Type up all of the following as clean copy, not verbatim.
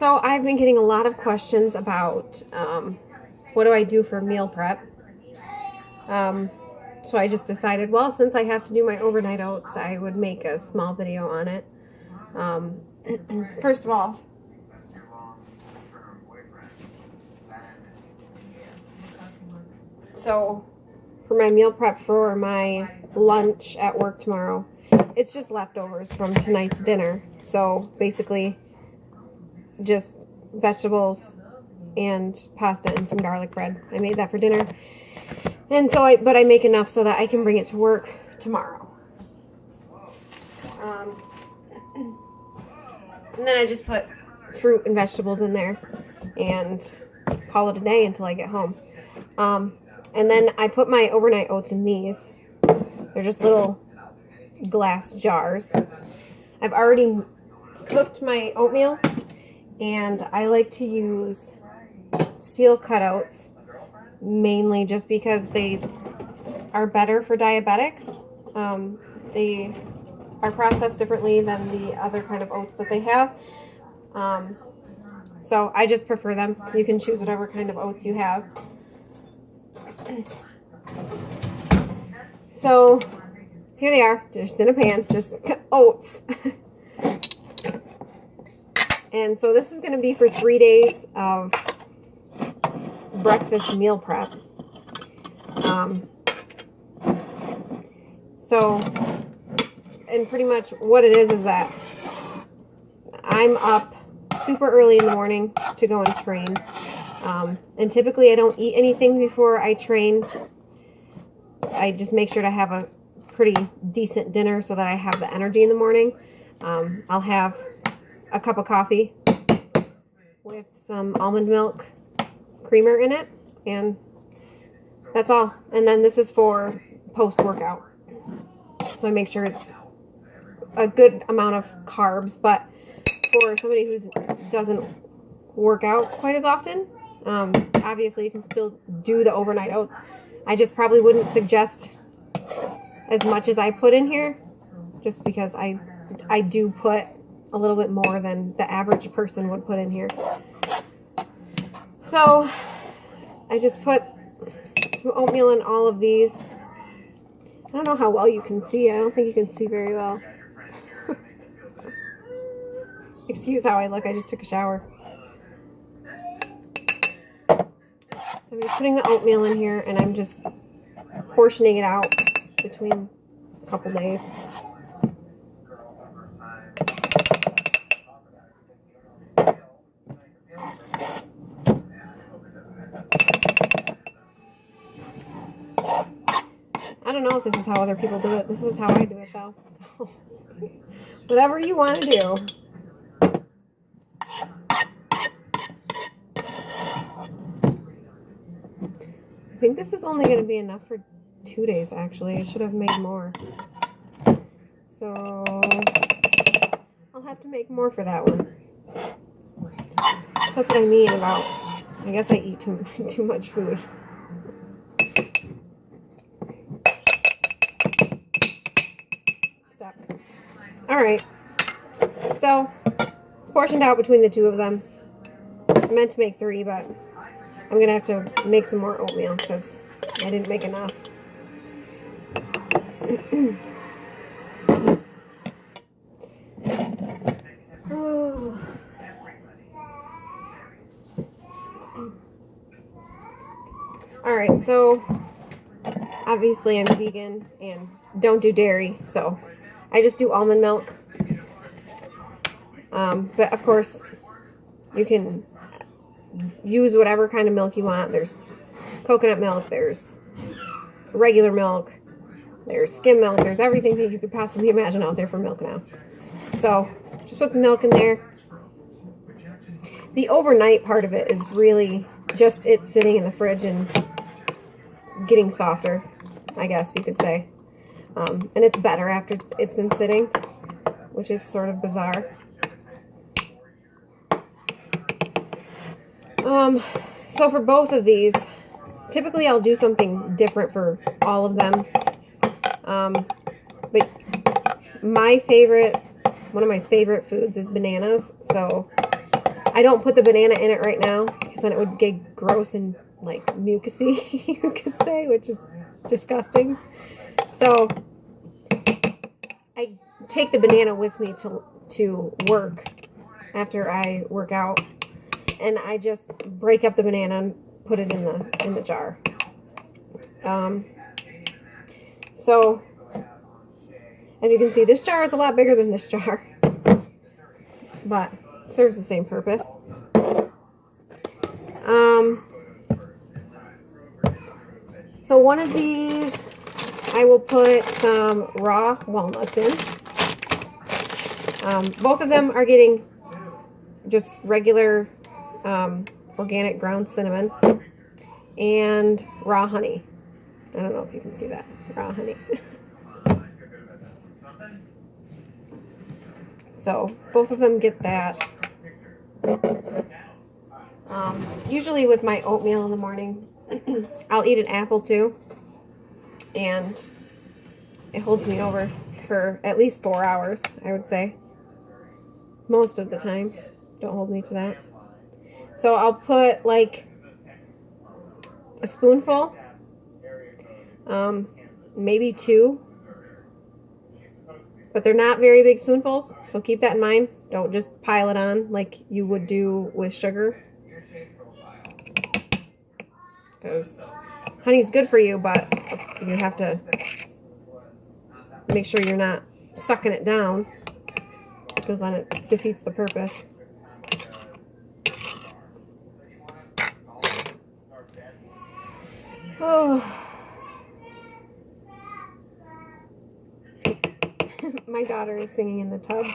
So I've been getting a lot of questions about what do I do for meal prep. So I just decided, well, since I have to do my overnight oats, I would make a small video on it. First of all, so for my meal prep for my lunch at work tomorrow, it's just leftovers from tonight's dinner. So basically just vegetables and pasta and some garlic bread. I made that for dinner. And so but I make enough so that I can bring it to work tomorrow. And then I just put fruit and vegetables in there and call it a day until I get home. And then I put my overnight oats in these. They're just little glass jars. I've already cooked my oatmeal, and I like to use steel cutouts mainly just because they are better for diabetics. They are processed differently than the other kind of oats that they have. So I just prefer them. You can choose whatever kind of oats you have. So here they are, just in a pan, just oats. And so this is going to be for 3 days of breakfast meal prep. And pretty much what it is that I'm up super early in the morning to go and train. And typically I don't eat anything before I train. I just make sure to have a pretty decent dinner so that I have the energy in the morning. I'll have a cup of coffee with some almond milk creamer in it, and that's all. And then this is for post-workout. So I make sure it's a good amount of carbs, but for somebody who doesn't work out quite as often, obviously you can still do the overnight oats. I just probably wouldn't suggest as much as I put in here, just because I do put a little bit more than the average person would put in here. So I just put some oatmeal in all of these. I don't know how well you can see. I don't think you can see very well. Excuse how I look. I just took a shower. So I'm just putting the oatmeal in here, and I'm just portioning it out between a couple days. I don't know if this is how other people do it. This is how I do it, though. So, whatever you want to do. I think this is only going to be enough for 2 days, actually. I should have made more. So, I'll have to make more for that one. That's what I mean about, I guess I eat too much food. Stuck. Alright. So, it's portioned out between the two of them. I meant to make 3, but I'm going to have to make some more oatmeal because I didn't make enough. Oh. Alright, so obviously I'm vegan and don't do dairy, so I just do almond milk. But of course, you can use whatever kind of milk you want. There's coconut milk, there's regular milk, there's skim milk, there's everything that you could possibly imagine out there for milk now. So just put some milk in there. The overnight part of it is really just it sitting in the fridge and getting softer, I guess you could say. And it's better after it's been sitting, which is sort of bizarre. So for both of these, typically I'll do something different for all of them. But one of my favorite foods is bananas. So I don't put the banana in it right now because then it would get gross and like mucusy, you could say, which is disgusting. So I take the banana with me to work after I work out, and I just break up the banana and put it in the jar. So as you can see, this jar is a lot bigger than this jar, but serves the same purpose. So one of these, I will put some raw walnuts in. Both of them are getting just regular organic ground cinnamon and raw honey. I don't know if you can see that. Raw honey. So both of them get that. Usually with my oatmeal in the morning, I'll eat an apple too. And it holds me over for at least 4 hours, I would say. Most of the time. Don't hold me to that. So I'll put like a spoonful, maybe 2, but they're not very big spoonfuls, so keep that in mind. Don't just pile it on like you would do with sugar, because honey's good for you, but you have to make sure you're not sucking it down, because then it defeats the purpose. Oh. My daughter is singing in the tub.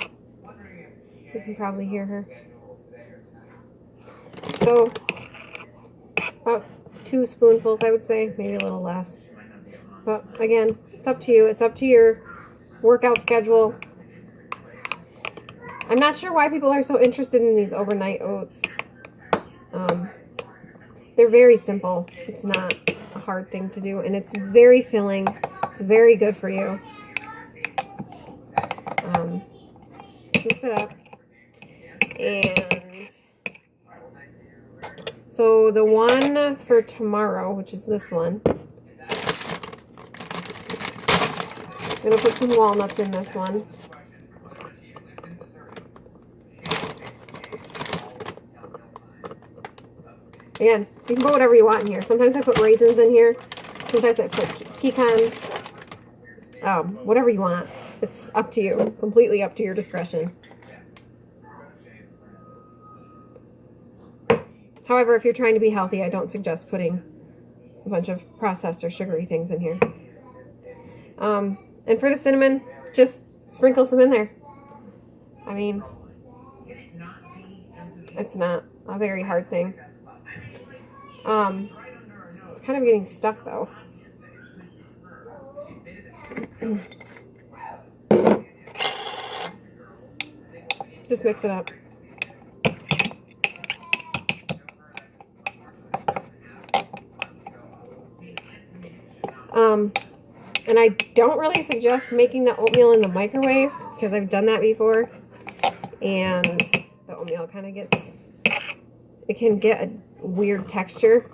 You can probably hear her. So, about 2 spoonfuls, I would say, maybe a little less. But again, it's up to you. It's up to your workout schedule. I'm not sure why people are so interested in these overnight oats. They're very simple. It's not a hard thing to do, and it's very filling. It's very good for you. Mix it up. And so the one for tomorrow, which is this one, I'm going to put some walnuts in this one. Again, you can put whatever you want in here. Sometimes I put raisins in here. Sometimes I put pecans. Whatever you want. It's up to you. Completely up to your discretion. However, if you're trying to be healthy, I don't suggest putting a bunch of processed or sugary things in here. And for the cinnamon, just sprinkle some in there. I mean, it's not a very hard thing. It's kind of getting stuck though. Just mix it up. And I don't really suggest making the oatmeal in the microwave because I've done that before, and the oatmeal kind of it can get a weird texture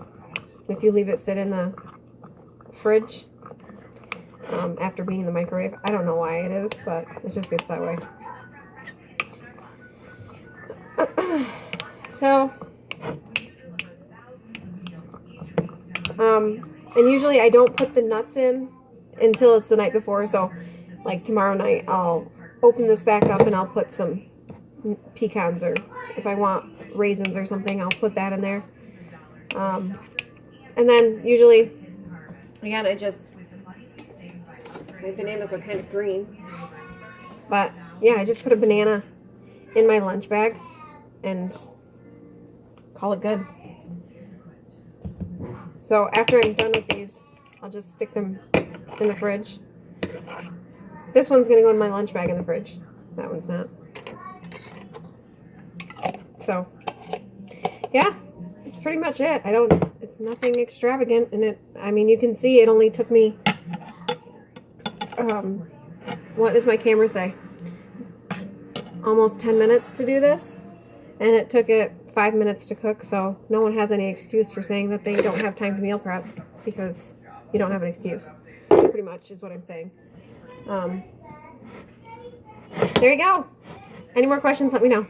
if you leave it sit in the fridge after being in the microwave. I don't know why it is, but it just gets that way. So, and usually I don't put the nuts in until it's the night before. So, like tomorrow night, I'll open this back up and I'll put some pecans, or if I want raisins or something, I'll put that in there. And then usually, again, my bananas are kind of green, but yeah, I just put a banana in my lunch bag and call it good. So after I'm done with these, I'll just stick them in the fridge. This one's going to go in my lunch bag in the fridge. That one's not. So, yeah, that's pretty much it. It's nothing extravagant in it. I mean, you can see it only took me, what does my camera say? Almost 10 minutes to do this. and it took it 5 minutes to cook, so no one has any excuse for saying that they don't have time to meal prep, because you don't have an excuse. Pretty much is what I'm saying. There you go. Any more questions, let me know.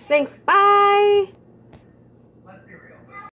Thanks. Bye.